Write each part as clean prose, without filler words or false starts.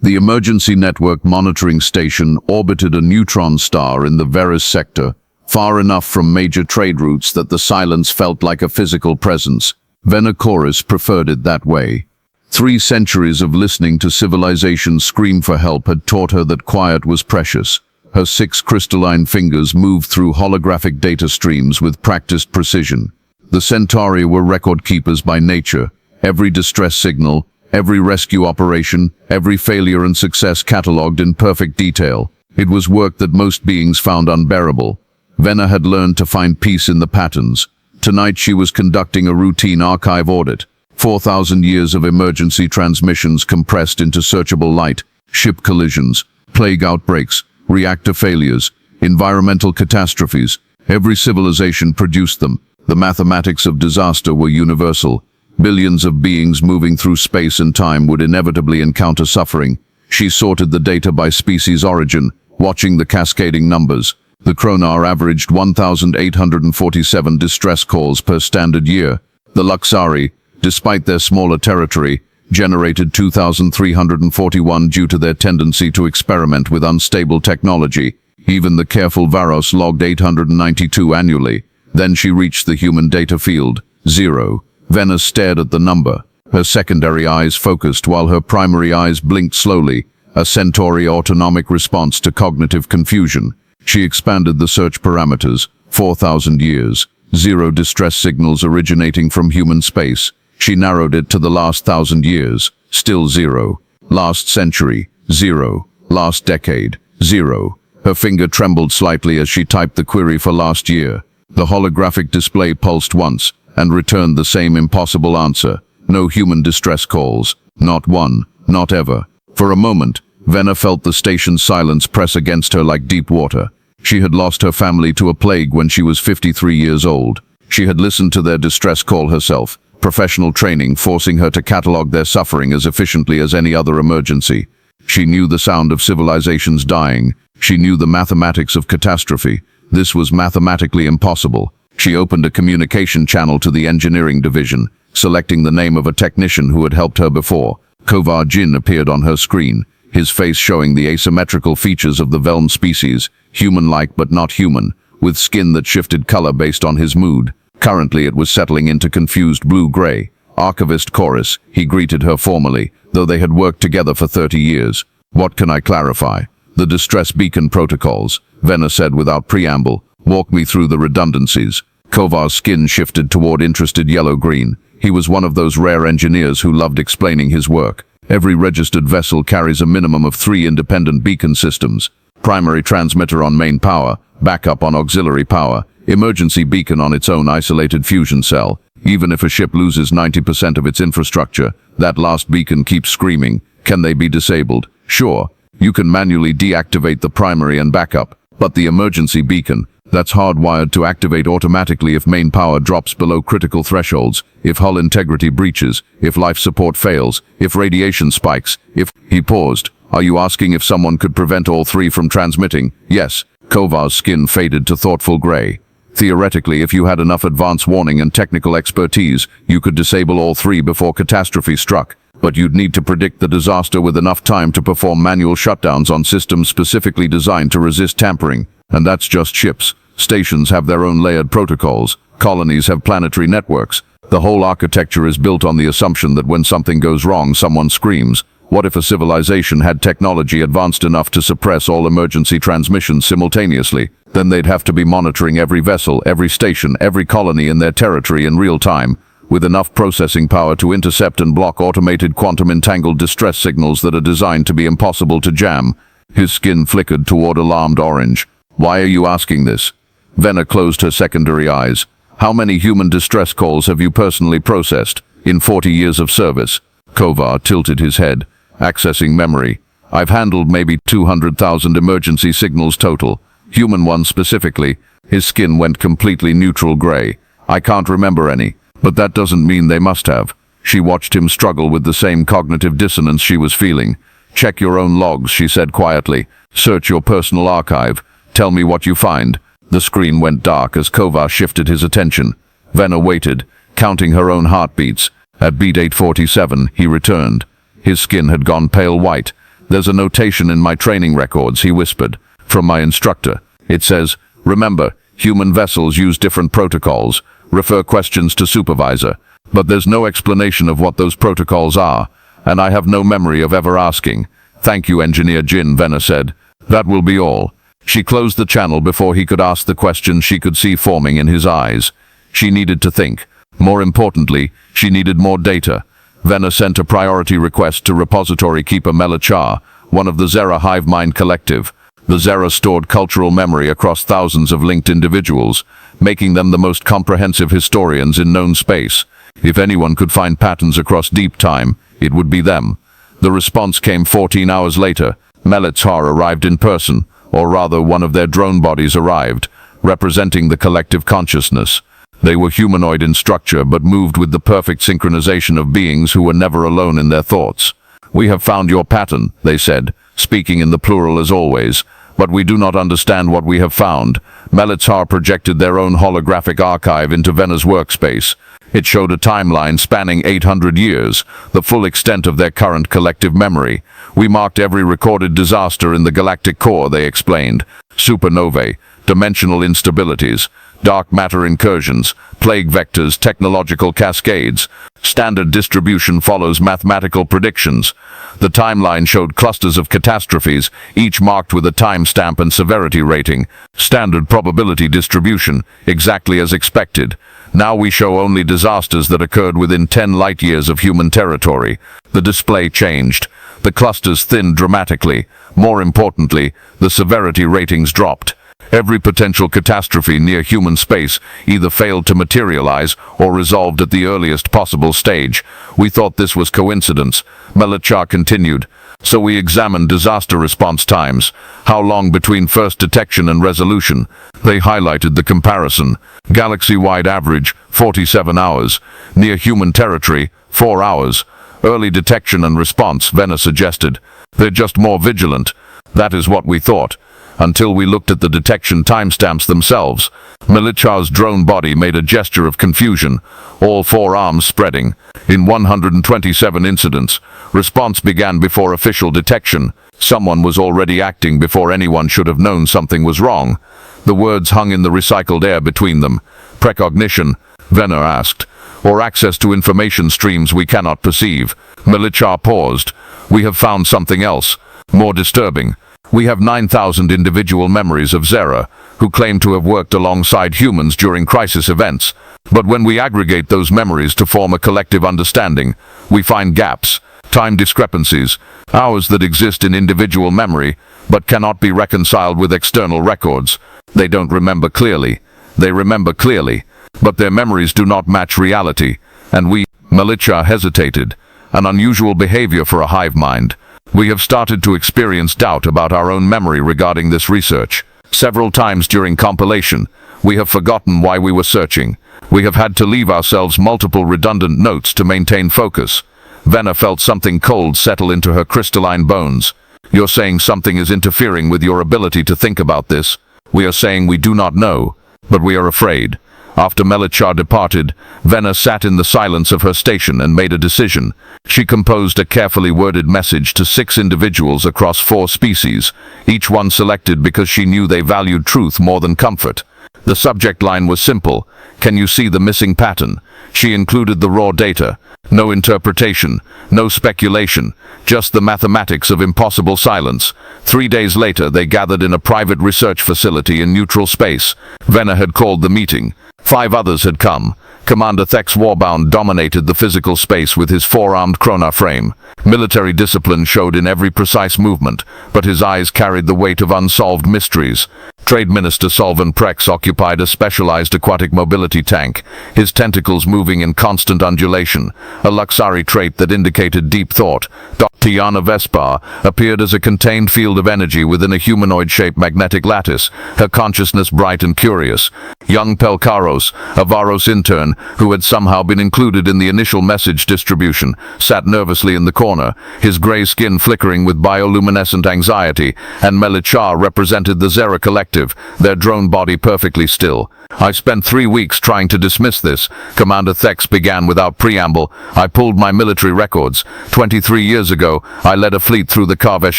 The emergency network monitoring station orbited a neutron star in the Veris sector, far enough from major trade routes that the silence felt like a physical presence. Venocoris preferred it that way. 3 centuries of listening to civilization scream for help had taught her that quiet was precious. Her 6 crystalline fingers moved through holographic data streams with practiced precision. The Centauri were record keepers by nature. Every distress signal, every rescue operation, every failure and success catalogued in perfect detail. It was work that most beings found unbearable. Vena had learned to find peace in the patterns. Tonight she was conducting a routine archive audit. 4,000 years of emergency transmissions compressed into searchable light, ship collisions, plague outbreaks, reactor failures, environmental catastrophes. Every civilization produced them. The mathematics of disaster were universal. Billions of beings moving through space and time would inevitably encounter suffering. She sorted the data by species origin, watching the cascading numbers. The Kronar averaged 1,847 distress calls per standard year. The Luxari, despite their smaller territory, generated 2,341 due to their tendency to experiment with unstable technology. Even the careful Varos logged 892 annually. Then she reached the human data field, 0. Vena stared at the number. Her secondary eyes focused while her primary eyes blinked slowly, a Centauri autonomic response to cognitive confusion. She expanded the search parameters, 4,000 years, 0 distress signals originating from human space. She narrowed it to the last 1,000 years, still 0. Last century, 0. Last decade, 0. Her finger trembled slightly as she typed the query for last year. The holographic display pulsed once, and returned the same impossible answer. No human distress calls. Not one. Not ever. For a moment, Vena felt the station's silence press against her like deep water. She had lost her family to a plague when she was 53 years old. She had listened to their distress call herself, professional training forcing her to catalog their suffering as efficiently as any other emergency. She knew the sound of civilizations dying. She knew the mathematics of catastrophe. This was mathematically impossible. She opened a communication channel to the engineering division, selecting the name of a technician who had helped her before. Kovar Jin appeared on her screen, his face showing the asymmetrical features of the Velm species, human-like but not human, with skin that shifted color based on his mood. Currently it was settling into confused blue-gray. Archivist Chorus, he greeted her formally, though they had worked together for 30 years. What can I clarify? The distress beacon protocols, Vena said without preamble. Walk me through the redundancies. Kovar's skin shifted toward interested yellow-green. He was one of those rare engineers who loved explaining his work. Every registered vessel carries a minimum of 3 independent beacon systems. Primary transmitter on main power, backup on auxiliary power, emergency beacon on its own isolated fusion cell. Even if a ship loses 90% of its infrastructure, that last beacon keeps screaming. Can they be disabled? Sure. You can manually deactivate the primary and backup, but the emergency beacon, that's hardwired to activate automatically if main power drops below critical thresholds, if hull integrity breaches, if life support fails, if radiation spikes, if... He paused. Are you asking if someone could prevent all 3 from transmitting? Yes. Kovar's skin faded to thoughtful gray. Theoretically, if you had enough advance warning and technical expertise, you could disable all 3 before catastrophe struck. But you'd need to predict the disaster with enough time to perform manual shutdowns on systems specifically designed to resist tampering. And that's just ships. Stations have their own layered protocols. Colonies have planetary networks. The whole architecture is built on the assumption that when something goes wrong, someone screams. What if a civilization had technology advanced enough to suppress all emergency transmissions simultaneously? Then they'd have to be monitoring every vessel, every station, every colony in their territory in real time, with enough processing power to intercept and block automated quantum-entangled distress signals that are designed to be impossible to jam. His skin flickered toward alarmed orange. Why are you asking this? Vena closed her secondary eyes. How many human distress calls have you personally processed in 40 years of service? Kovar tilted his head, accessing memory. I've handled maybe 200,000 emergency signals total. Human ones specifically. His skin went completely neutral gray. I can't remember any, but that doesn't mean they must have. She watched him struggle with the same cognitive dissonance she was feeling. Check your own logs, she said quietly. Search your personal archive. Tell me what you find. The screen went dark as Kovar shifted his attention. Vena waited, counting her own heartbeats. At beat 847, he returned. His skin had gone pale white. There's a notation in my training records, he whispered, from my instructor. It says, remember, human vessels use different protocols. Refer questions to supervisor. But there's no explanation of what those protocols are, and I have no memory of ever asking. Thank you, Engineer Jin, Venner said. That will be all. She closed the channel before he could ask the questions she could see forming in his eyes. She needed to think. More importantly, she needed more data. Venner sent a priority request to repository keeper Melachar, one of the Zera hive mind collective. The Zera stored cultural memory across thousands of linked individuals, making them the most comprehensive historians in known space. If anyone could find patterns across deep time, it would be them. The response came 14 hours later. Melachar arrived in person, or rather one of their drone bodies arrived, representing the collective consciousness. They were humanoid in structure but moved with the perfect synchronization of beings who were never alone in their thoughts. We have found your pattern, they said, speaking in the plural as always, but we do not understand what we have found. Melachar projected their own holographic archive into Venner's workspace. It showed a timeline spanning 800 years, the full extent of their current collective memory. We marked every recorded disaster in the galactic core, they explained. Supernovae, dimensional instabilities, dark matter incursions, plague vectors, technological cascades. Standard distribution follows mathematical predictions. The timeline showed clusters of catastrophes, each marked with a timestamp and severity rating. Standard probability distribution, exactly as expected. Now we show only disasters that occurred within 10 light-years of human territory. The display changed. The clusters thinned dramatically. More importantly, the severity ratings dropped. Every potential catastrophe near human space either failed to materialize or resolved at the earliest possible stage. We thought this was coincidence. Melachar continued. So we examined disaster response times. How long between first detection and resolution? They highlighted the comparison. Galaxy-wide average, 47 hours. Near human territory, 4 hours. Early detection and response, Venner suggested. They're just more vigilant. That is what we thought. Until we looked at the detection timestamps themselves. Melachar's drone body made a gesture of confusion, all 4 arms spreading. In 127 incidents, response began before official detection. Someone was already acting before anyone should have known something was wrong. The words hung in the recycled air between them. Precognition, Venner asked, or access to information streams we cannot perceive. Melachar paused. We have found something else, more disturbing. We have 9,000 individual memories of Zera, who claim to have worked alongside humans during crisis events. But when we aggregate those memories to form a collective understanding, we find gaps, time discrepancies, hours that exist in individual memory, but cannot be reconciled with external records. They don't remember clearly. They remember clearly, but their memories do not match reality. And we, Melachar hesitated, an unusual behavior for a hive mind. We have started to experience doubt about our own memory regarding this research. Several times during compilation, we have forgotten why we were searching. We have had to leave ourselves multiple redundant notes to maintain focus. Venner felt something cold settle into her crystalline bones. You're saying something is interfering with your ability to think about this. We are saying we do not know, but we are afraid. After Melachar departed, Venner sat in the silence of her station and made a decision. She composed a carefully worded message to 6 individuals across 4 species, each one selected because she knew they valued truth more than comfort. The subject line was simple. Can you see the missing pattern? She included the raw data. No interpretation, no speculation, just the mathematics of impossible silence. 3 days later, they gathered in a private research facility in neutral space. Venner had called the meeting. 5 others had come. Commander Thex Warbound dominated the physical space with his 4-armed chronar frame. Military discipline showed in every precise movement, but his eyes carried the weight of unsolved mysteries. Trade Minister Solvan Prex occupied a specialized aquatic mobility tank, his tentacles moving in constant undulation, a Luxari trait that indicated deep thought. Dr. Yana Vespar appeared as a contained field of energy within a humanoid-shaped magnetic lattice, her consciousness bright and curious. Young Pelcaro Varos, a Varos intern who had somehow been included in the initial message distribution, sat nervously in the corner, his grey skin flickering with bioluminescent anxiety, and Melechar represented the Zera Collective, their drone body perfectly still. I spent 3 weeks trying to dismiss this, Commander Thex began without preamble. I pulled my military records. 23 years ago, I led a fleet through the Karvesh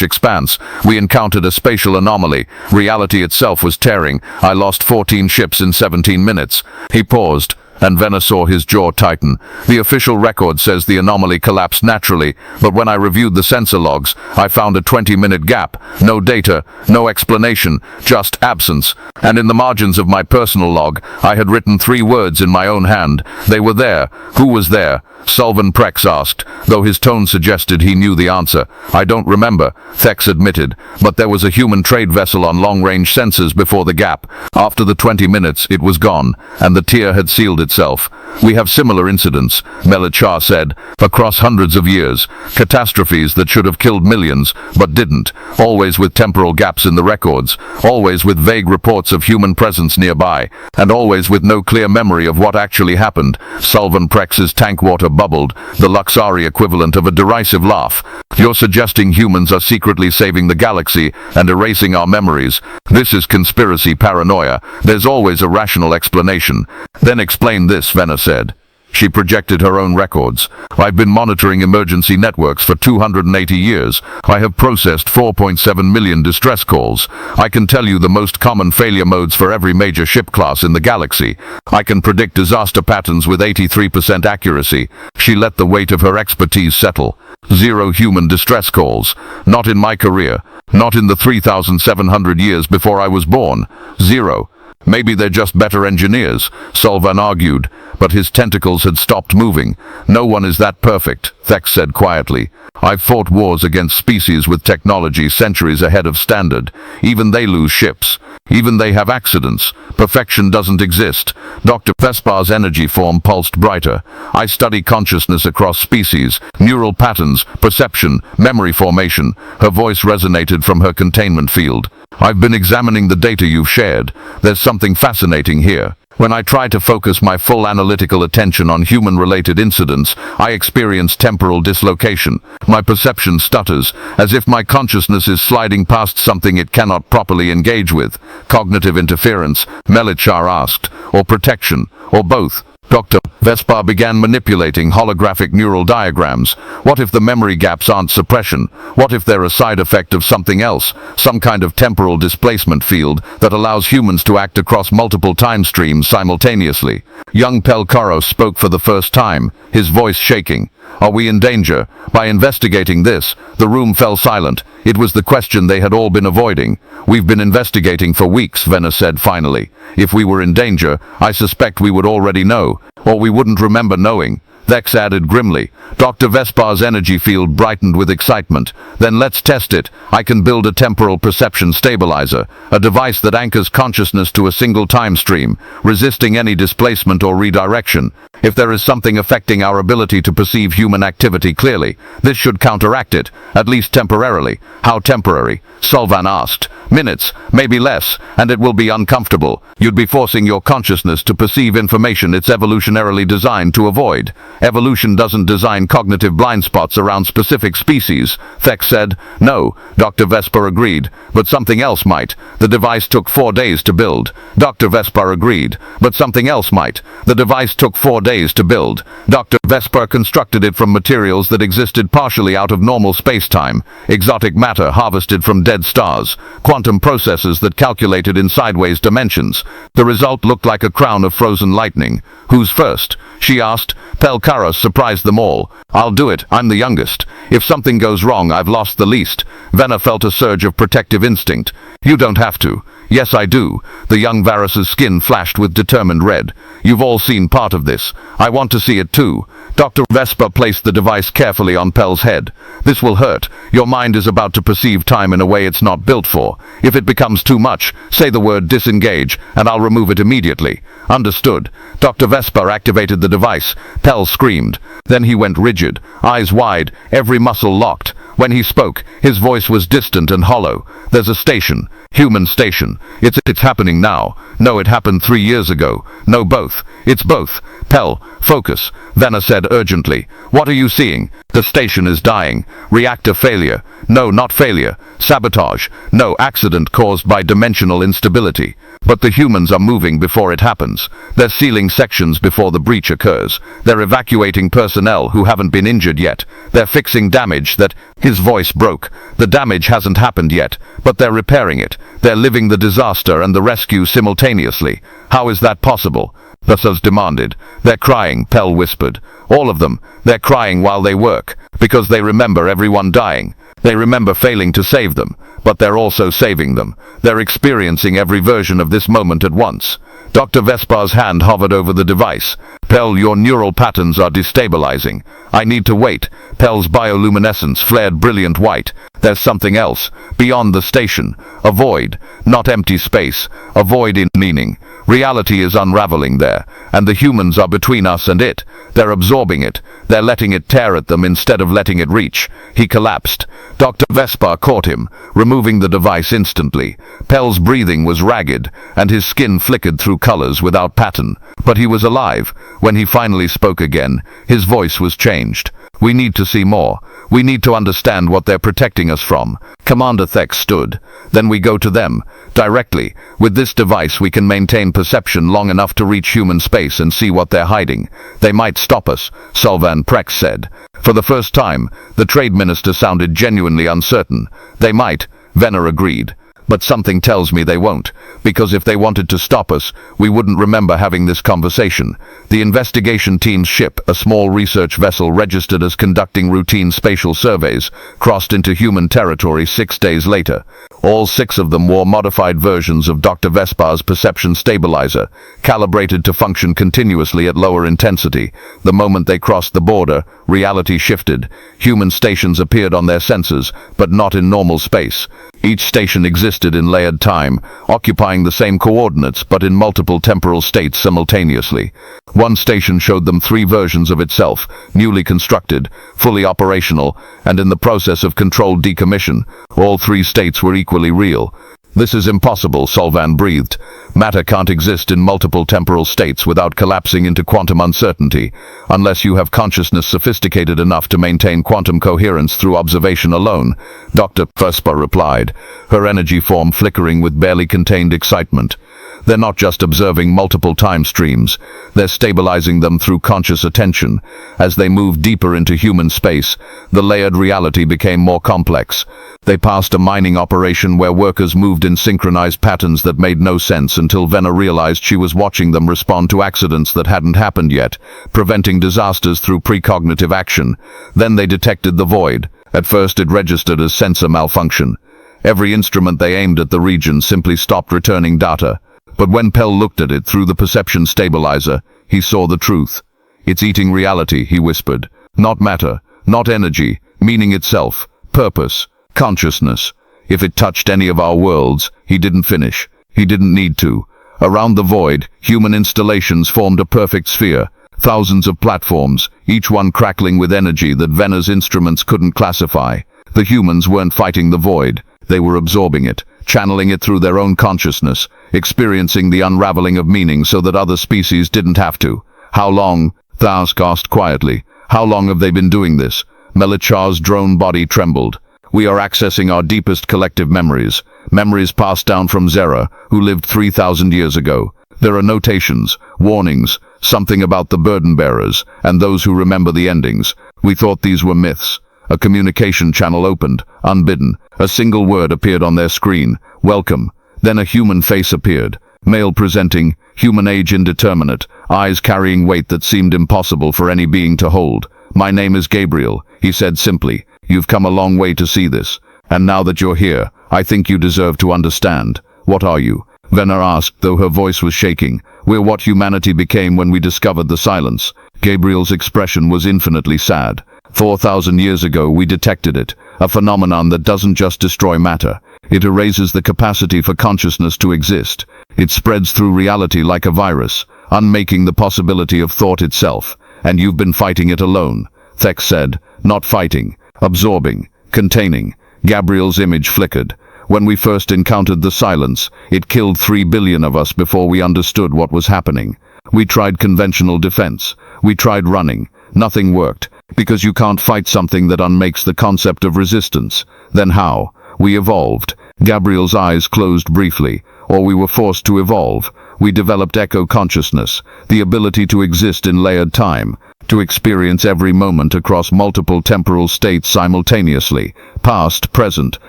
Expanse. We encountered a spatial anomaly. Reality itself was tearing. I lost 14 ships in 17 minutes. He paused, and Venna saw his jaw tighten. The official record says the anomaly collapsed naturally, but when I reviewed the sensor logs, I found a 20-minute gap. No data, no explanation, just absence. And in the margins of my personal log, I had written 3 words in my own hand. They were there. Who was there? Sulvan Prex asked, though his tone suggested he knew the answer. I don't remember, Thex admitted, but there was a human trade vessel on long-range sensors before the gap. After the 20 minutes, it was gone, and the tier had sealed itself. We have similar incidents, Melechar said, across hundreds of years. Catastrophes that should have killed millions, but didn't, always with temporal gaps in the records, always with vague reports of human presence nearby, and always with no clear memory of what actually happened. Sulvan Prex's tank water bubbled, the Luxari equivalent of a derisive laugh. You're suggesting humans are secretly saving the galaxy and erasing our memories. This is conspiracy paranoia. There's always a rational explanation. Then explain this, Venna said. She projected her own records. I've been monitoring emergency networks for 280 years. I have processed 4.7 million distress calls. I can tell you the most common failure modes for every major ship class in the galaxy. I can predict disaster patterns with 83% accuracy. She let the weight of her expertise settle. 0 human distress calls. Not in my career. Not in the 3,700 years before I was born. 0. Maybe they're just better engineers, Sulvan argued, but his tentacles had stopped moving. No one is that perfect, Thex said quietly. I've fought wars against species with technology centuries ahead of standard. Even they lose ships. Even they have accidents. Perfection doesn't exist. Dr. Vespar's energy form pulsed brighter. I study consciousness across species, neural patterns, perception, memory formation. Her voice resonated from her containment field. I've been examining the data you've shared. There's something fascinating here. When I try to focus my full analytical attention on human-related incidents, I experience temporal dislocation. My perception stutters, as if my consciousness is sliding past something it cannot properly engage with. Cognitive interference, Melechar asked, or protection, or both. Dr. Vespar began manipulating holographic neural diagrams. What if the memory gaps aren't suppression? What if they're a side effect of something else? Some kind of temporal displacement field that allows humans to act across multiple time streams simultaneously. Young Pelkaros spoke for the first time, his voice shaking. Are we in danger? By investigating this, the room fell silent. It was the question they had all been avoiding. We've been investigating for weeks, Venna said finally. If we were in danger, I suspect we would already know, or we wouldn't remember knowing. Thex added grimly. Dr. Vespar's energy field brightened with excitement. Then let's test it. I can build a temporal perception stabilizer, a device that anchors consciousness to a single time stream, resisting any displacement or redirection. If there is something affecting our ability to perceive human activity clearly, this should counteract it, at least temporarily. How temporary? Sulvan asked. Minutes, maybe less, and it will be uncomfortable. You'd be forcing your consciousness to perceive information it's evolutionarily designed to avoid. Evolution doesn't design cognitive blind spots around specific species, Thex said. No, Dr. Vesper agreed, but something else might. The device took 4 days to build. Dr. Vesper agreed, but something else might. The device took 4 days to build. Dr. Vesper constructed it from materials that existed partially out of normal space-time, exotic matter harvested from dead stars, quantum processes that calculated in sideways dimensions. The result looked like a crown of frozen lightning. Who's first? She asked. Pelkaros surprised them all. I'll do it, I'm the youngest. If something goes wrong, I've lost the least. Venna felt a surge of protective instinct. You don't have to. Yes, I do. The young Varus's skin flashed with determined red. You've all seen part of this. I want to see it too. Dr. Vesper placed the device carefully on Pel's head. This will hurt. Your mind is about to perceive time in a way it's not built for. If it becomes too much, say the word disengage, and I'll remove it immediately. Understood. Dr. Vesper activated the device. Pel screamed. Then he went rigid, eyes wide, every muscle locked. When he spoke, his voice was distant and hollow. "There's a station. Human station. It's happening now. No, it happened 3 years ago. No, both. It's both. Pell, focus," Venner said urgently. "What are you seeing? The station is dying. Reactor failure. No, not failure. Sabotage. No, accident caused by dimensional instability. But the humans are moving before it happens. They're sealing sections before the breach occurs. They're evacuating personnel who haven't been injured yet. They're fixing damage that..." His voice broke. "The damage hasn't happened yet, but they're repairing it. They're living the disaster and the rescue simultaneously. How is that possible?" Thus demanded. "They're crying," Pell whispered. "All of them. They're crying while they work, because they remember everyone dying. They remember failing to save them, but they're also saving them. They're experiencing every version of this moment at once." Dr. Vespar's hand hovered over the device. "Pell, your neural patterns are destabilizing. I need to wait." Pell's bioluminescence flared brilliant white. "There's something else. Beyond the station. A void. Not empty space. A void in meaning. Reality is unraveling there, and the humans are between us and it. They're absorbing it. They're letting it tear at them instead of letting it reach." He collapsed. Dr. Vespar caught him, removing the device instantly. Pell's breathing was ragged, and his skin flickered through colors without pattern. But he was alive. When he finally spoke again, his voice was changed. "We need to see more. We need to understand what they're protecting us from." Commander Thex stood. "Then we go to them. Directly. With this device we can maintain perception long enough to reach human space and see what they're hiding. They might stop us," Solvan Prex said. For the first time, the trade minister sounded genuinely uncertain. "They might," Venner agreed. "But something tells me they won't, because if they wanted to stop us, we wouldn't remember having this conversation." The investigation team's ship, a small research vessel registered as conducting routine spatial surveys, crossed into human territory 6 days later. All 6 of them wore modified versions of Dr. Vespar's perception stabilizer, calibrated to function continuously at lower intensity. The moment they crossed the border, reality shifted. Human stations appeared on their sensors, but not in normal space. Each station existed in layered time, occupying the same coordinates but in multiple temporal states simultaneously. One station showed them 3 versions of itself, newly constructed, fully operational, and in the process of controlled decommission. All 3 states were equally real. "This is impossible," Solvan breathed. "Matter can't exist in multiple temporal states without collapsing into quantum uncertainty, unless you have consciousness sophisticated enough to maintain quantum coherence through observation alone," Dr. Vespa replied, her energy form flickering with barely contained excitement. "They're not just observing multiple time streams, they're stabilizing them through conscious attention. As they moved deeper into human space, the layered reality became more complex. They passed a mining operation where workers moved in synchronized patterns that made no sense until Venner realized she was watching them respond to accidents that hadn't happened yet, preventing disasters through precognitive action. Then they detected the void. At first it registered as sensor malfunction. Every instrument they aimed at the region simply stopped returning data. But when Pell looked at it through the perception stabilizer, he saw the truth. "It's eating reality," he whispered. "Not matter, not energy, meaning itself, purpose, consciousness. If it touched any of our worlds," he didn't finish. He didn't need to. Around the void, human installations formed a perfect sphere. Thousands of platforms, each one crackling with energy that Venner's instruments couldn't classify. The humans weren't fighting the void. They were absorbing it, channeling it through their own consciousness, experiencing the unraveling of meaning so that other species didn't have to. "How long?" Thas asked quietly. "How long have they been doing this?" Melichar's drone body trembled. "We are accessing our deepest collective memories. Memories passed down from Zera, who lived 3,000 years ago. There are notations, warnings, something about the burden bearers, and those who remember the endings. We thought these were myths." A communication channel opened, unbidden. A single word appeared on their screen. "Welcome." Then a human face appeared. Male presenting, human age indeterminate, eyes carrying weight that seemed impossible for any being to hold. "My name is Gabriel," he said simply. "You've come a long way to see this. And now that you're here, I think you deserve to understand." "What are you?" Venner asked, though her voice was shaking. "We're what humanity became when we discovered the silence." Gabriel's expression was infinitely sad. 4,000 years ago we detected it, a phenomenon that doesn't just destroy matter. It erases the capacity for consciousness to exist. It spreads through reality like a virus, unmaking the possibility of thought itself. And you've been fighting it alone, Thex said. "Not fighting, absorbing. Containing. Gabriel's image flickered. When we first encountered the silence, it killed 3 billion of us before we understood what was happening. We tried conventional defense. We tried running. Nothing worked. Because you can't fight something that unmakes the concept of resistance. Then how? We evolved. Gabriel's eyes closed briefly. Or we were forced to evolve. We developed echo consciousness, the ability to exist in layered time, to experience every moment across multiple temporal states simultaneously, past, present,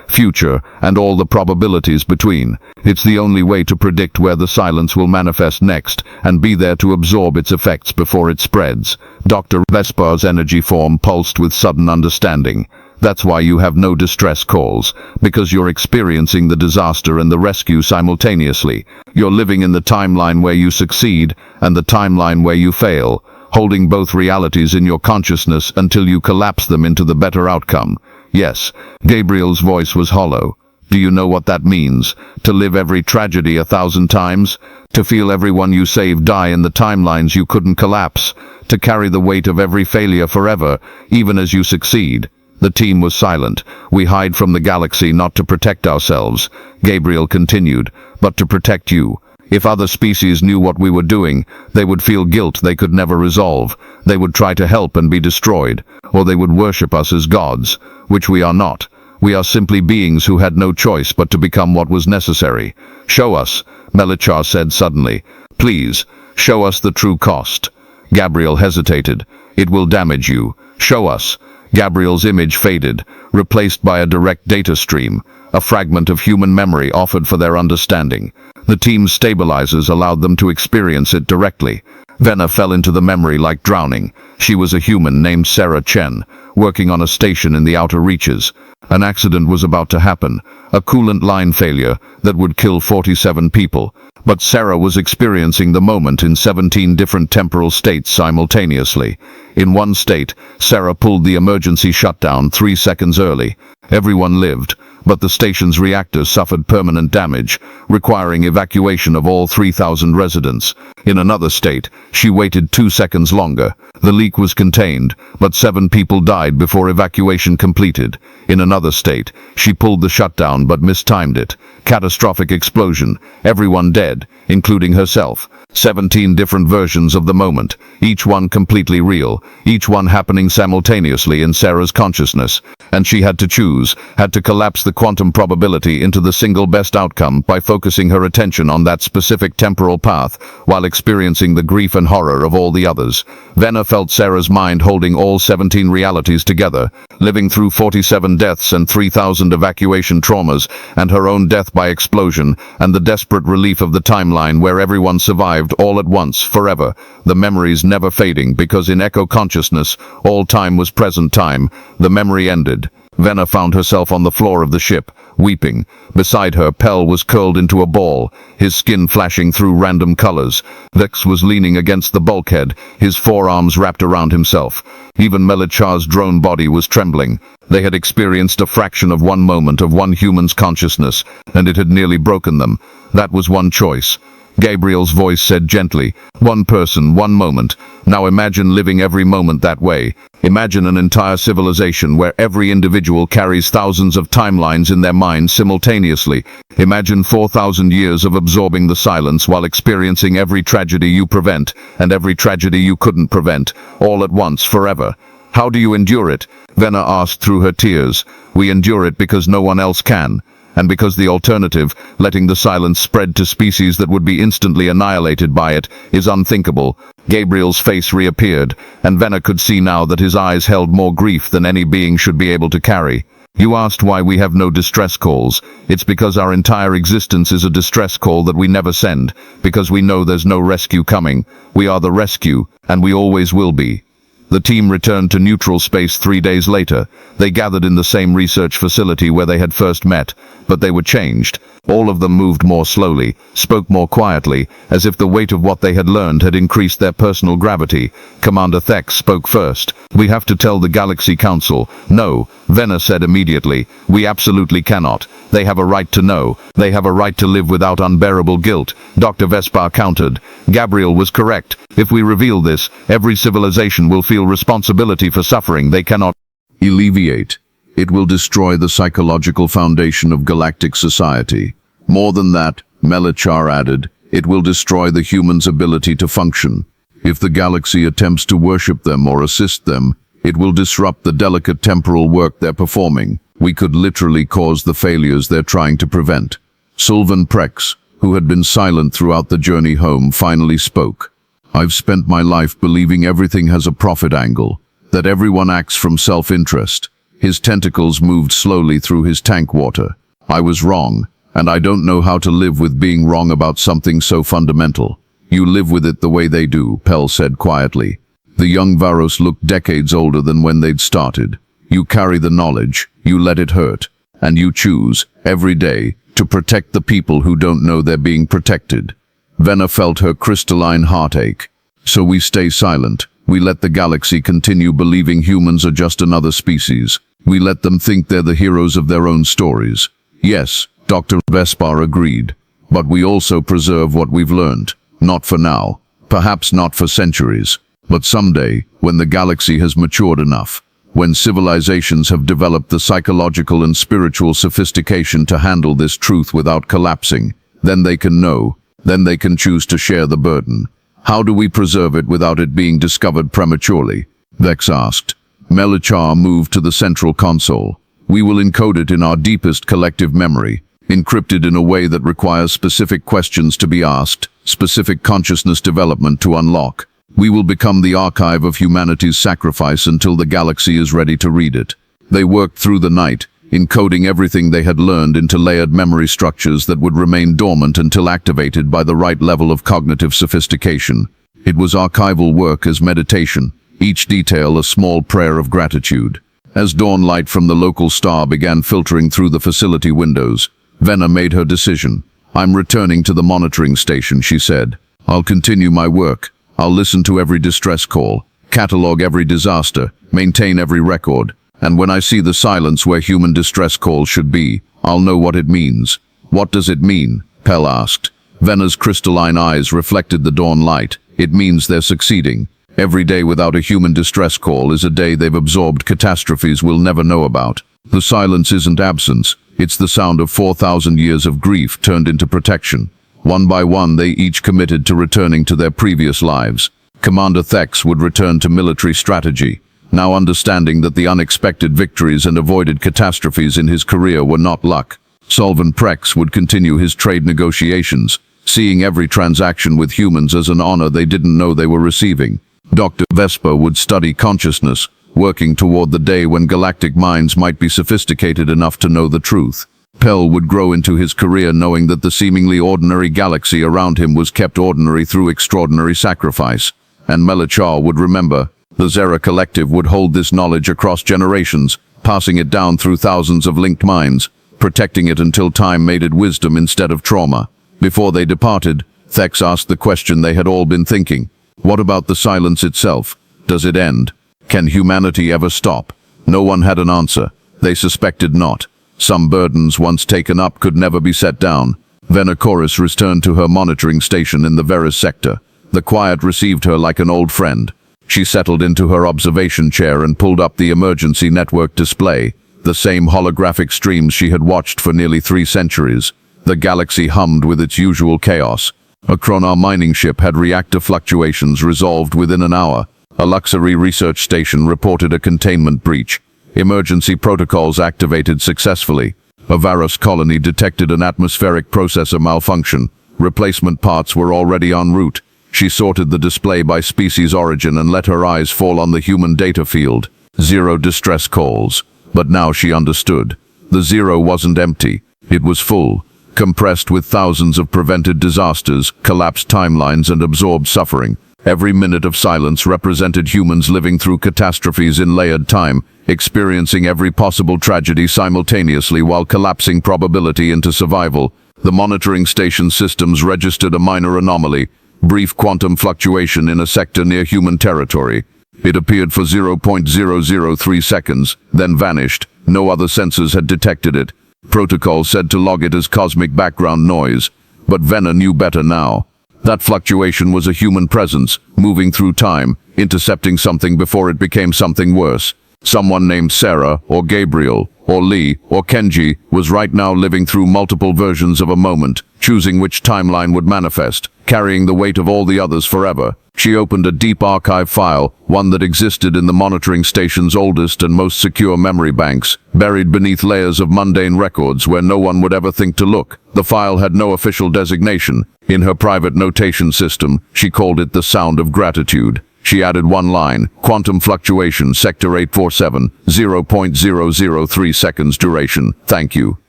future, and all the probabilities between. It's the only way to predict where the silence will manifest next, and be there to absorb its effects before it spreads. Dr. Vespar's energy form pulsed with sudden understanding. That's why you have no distress calls, because you're experiencing the disaster and the rescue simultaneously. You're living in the timeline where you succeed, and the timeline where you fail, holding both realities in your consciousness until you collapse them into the better outcome. Yes, Gabriel's voice was hollow. Do you know what that means? To live every tragedy 1,000 times? To feel everyone you save die in the timelines you couldn't collapse? To carry the weight of every failure forever, even as you succeed? The team was silent. We hide from the galaxy not to protect ourselves, Gabriel continued, but to protect you. If other species knew what we were doing, they would feel guilt they could never resolve. They would try to help and be destroyed, or they would worship us as gods, which we are not. We are simply beings who had no choice but to become what was necessary. Show us, Melechar said suddenly. Please, show us the true cost. Gabriel hesitated. It will damage you. Show us. Gabriel's image faded, replaced by a direct data stream, a fragment of human memory offered for their understanding. The team's stabilizers allowed them to experience it directly. Venna fell into the memory like drowning. She was a human named Sarah Chen, working on a station in the outer reaches. An accident was about to happen, a coolant line failure that would kill 47 people. But Sarah was experiencing the moment in 17 different temporal states simultaneously. In one state, Sarah pulled the emergency shutdown 3 seconds early. Everyone lived, but the station's reactors suffered permanent damage, requiring evacuation of all 3,000 residents. In another state, she waited 2 seconds longer. The leak was contained, but 7 people died before evacuation completed. In another state, she pulled the shutdown but mistimed it. Catastrophic explosion. Everyone dead, including herself. 17 different versions of the moment, each one completely real, each one happening simultaneously in Sarah's consciousness. And she had to choose, had to collapse the quantum probability into the single best outcome by focusing her attention on that specific temporal path, while experiencing the grief and horror of all the others. Venna felt Sarah's mind holding all 17 realities together, living through 47 deaths and 3,000 evacuation traumas, and her own death by explosion, and the desperate relief of the timeline where everyone survived all at once, forever, the memories never fading, because in echo consciousness, all time was present time. The memory ended. Venna found herself on the floor of the ship, weeping. Beside her, Pell was curled into a ball, his skin flashing through random colors. Vex was leaning against the bulkhead, his forearms wrapped around himself. Even Mellechar's drone body was trembling. They had experienced a fraction of one moment of one human's consciousness, and it had nearly broken them. That was one choice. Gabriel's voice said gently, one person, one moment. Now imagine living every moment that way. Imagine an entire civilization where every individual carries thousands of timelines in their minds simultaneously. Imagine 4,000 years of absorbing the silence while experiencing every tragedy you prevent and every tragedy you couldn't prevent, all at once, forever. How do you endure it? Venna asked through her tears. We endure it because no one else can. And because the alternative, letting the silence spread to species that would be instantly annihilated by it, is unthinkable. Gabriel's face reappeared, and Venna could see now that his eyes held more grief than any being should be able to carry. You asked why we have no distress calls. It's because our entire existence is a distress call that we never send, because we know there's no rescue coming. We are the rescue, and we always will be. The team returned to neutral space 3 days later. They gathered in the same research facility where they had first met, but they were changed. All of them moved more slowly, spoke more quietly, as if the weight of what they had learned had increased their personal gravity. Commander Thex spoke first. We have to tell the Galaxy Council. No, Venna said immediately. We absolutely cannot. They have a right to know. They have a right to live without unbearable guilt. Dr. Vespar countered. Gabriel was correct. If we reveal this, every civilization will feel responsibility for suffering they cannot alleviate. It will destroy the psychological foundation of galactic society. More than that, Melachar added, it will destroy the humans' ability to function. If the galaxy attempts to worship them or assist them, it will disrupt the delicate temporal work they're performing. We could literally cause the failures they're trying to prevent. Sylvan Prex, who had been silent throughout the journey home, finally spoke. I've spent my life believing everything has a profit angle, that everyone acts from self-interest. His tentacles moved slowly through his tank water. I was wrong, and I don't know how to live with being wrong about something so fundamental. You live with it the way they do, Pell said quietly. The young Varos looked decades older than when they'd started. You carry the knowledge, you let it hurt, and you choose, every day, to protect the people who don't know they're being protected. Venna felt her crystalline heartache. So we stay silent. We let the galaxy continue believing humans are just another species. We let them think they're the heroes of their own stories. Yes, Dr. Vespar agreed. But we also preserve what we've learned. Not for now. Perhaps not for centuries. But someday, when the galaxy has matured enough, when civilizations have developed the psychological and spiritual sophistication to handle this truth without collapsing, then they can know, then they can choose to share the burden. How do we preserve it without it being discovered prematurely? Vex asked. Melachar moved to the central console. We will encode it in our deepest collective memory, encrypted in a way that requires specific questions to be asked, specific consciousness development to unlock. We will become the archive of humanity's sacrifice until the galaxy is ready to read it. They worked through the night, encoding everything they had learned into layered memory structures that would remain dormant until activated by the right level of cognitive sophistication. It was archival work as meditation, each detail a small prayer of gratitude. As dawn light from the local star began filtering through the facility windows, Venna made her decision. I'm returning to the monitoring station, she said. I'll continue my work. I'll listen to every distress call, catalog every disaster, maintain every record, and when I see the silence where human distress calls should be, I'll know what it means. What does it mean? Pell asked. Venna's crystalline eyes reflected the dawn light. It means they're succeeding. Every day without a human distress call is a day they've absorbed catastrophes we'll never know about. The silence isn't absence. It's the sound of 4,000 years of grief turned into protection. One by one, they each committed to returning to their previous lives. Commander Thex would return to military strategy, now understanding that the unexpected victories and avoided catastrophes in his career were not luck. Sylvan Prex would continue his trade negotiations, seeing every transaction with humans as an honor they didn't know they were receiving. Dr. Vesper would study consciousness, working toward the day when galactic minds might be sophisticated enough to know the truth. Pell would grow into his career knowing that the seemingly ordinary galaxy around him was kept ordinary through extraordinary sacrifice. And Melachar would remember. The Zera Collective would hold this knowledge across generations, passing it down through thousands of linked minds, protecting it until time made it wisdom instead of trauma. Before they departed, Thex asked the question they had all been thinking. What about the silence itself? Does it end? Can humanity ever stop? No one had an answer. They suspected not. Some burdens once taken up could never be set down. Venocoris returned to her monitoring station in the Veris sector. The quiet received her like an old friend. She settled into her observation chair and pulled up the emergency network display, the same holographic streams she had watched for nearly 3 centuries. The galaxy hummed with its usual chaos. A Chronar mining ship had reactor fluctuations resolved within an hour. A Luxury research station reported a containment breach. Emergency protocols activated successfully. A Varos colony detected an atmospheric processor malfunction. Replacement parts were already en route. She sorted the display by species origin and let her eyes fall on the human data field. 0 distress calls. But now she understood. The 0 wasn't empty. It was full, compressed with thousands of prevented disasters, collapsed timelines, and absorbed suffering. Every minute of silence represented humans living through catastrophes in layered time, experiencing every possible tragedy simultaneously while collapsing probability into survival. The monitoring station systems registered a minor anomaly, brief quantum fluctuation in a sector near human territory. It appeared for 0.003 seconds, then vanished. No other sensors had detected it. Protocol said to log it as cosmic background noise, but Venna knew better now. That fluctuation was a human presence, moving through time, intercepting something before it became something worse. Someone named Sarah, or Gabriel, or Lee, or Kenji was right now living through multiple versions of a moment, choosing which timeline would manifest, carrying the weight of all the others forever. She opened a deep archive file, one that existed in the monitoring station's oldest and most secure memory banks, buried beneath layers of mundane records where no one would ever think to look. The file had no official designation. In her private notation system, she called it the Sound of Gratitude. She added one line: quantum fluctuation, sector 847, 0.003 seconds duration, thank you.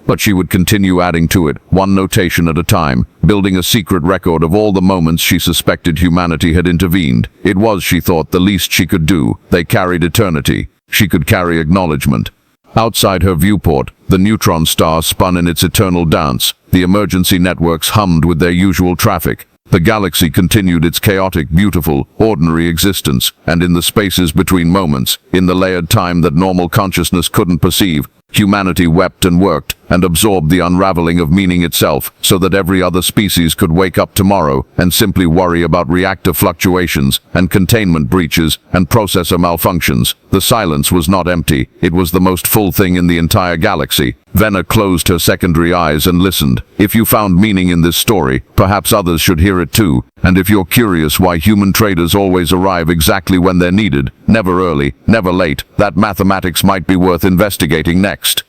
But she would continue adding to it, one notation at a time, building a secret record of all the moments she suspected humanity had intervened. It was, she thought, the least she could do. They carried eternity. She could carry acknowledgement. Outside her viewport, the neutron star spun in its eternal dance. The emergency networks hummed with their usual traffic. The galaxy continued its chaotic, beautiful, ordinary existence, and in the spaces between moments, in the layered time that normal consciousness couldn't perceive, humanity wept and worked, and absorbed the unraveling of meaning itself, so that every other species could wake up tomorrow and simply worry about reactor fluctuations, and containment breaches, and processor malfunctions. The silence was not empty, it was the most full thing in the entire galaxy. Venna closed her secondary eyes and listened. If you found meaning in this story, perhaps others should hear it too. And if you're curious why human traders always arrive exactly when they're needed, never early, never late, that mathematics might be worth investigating next.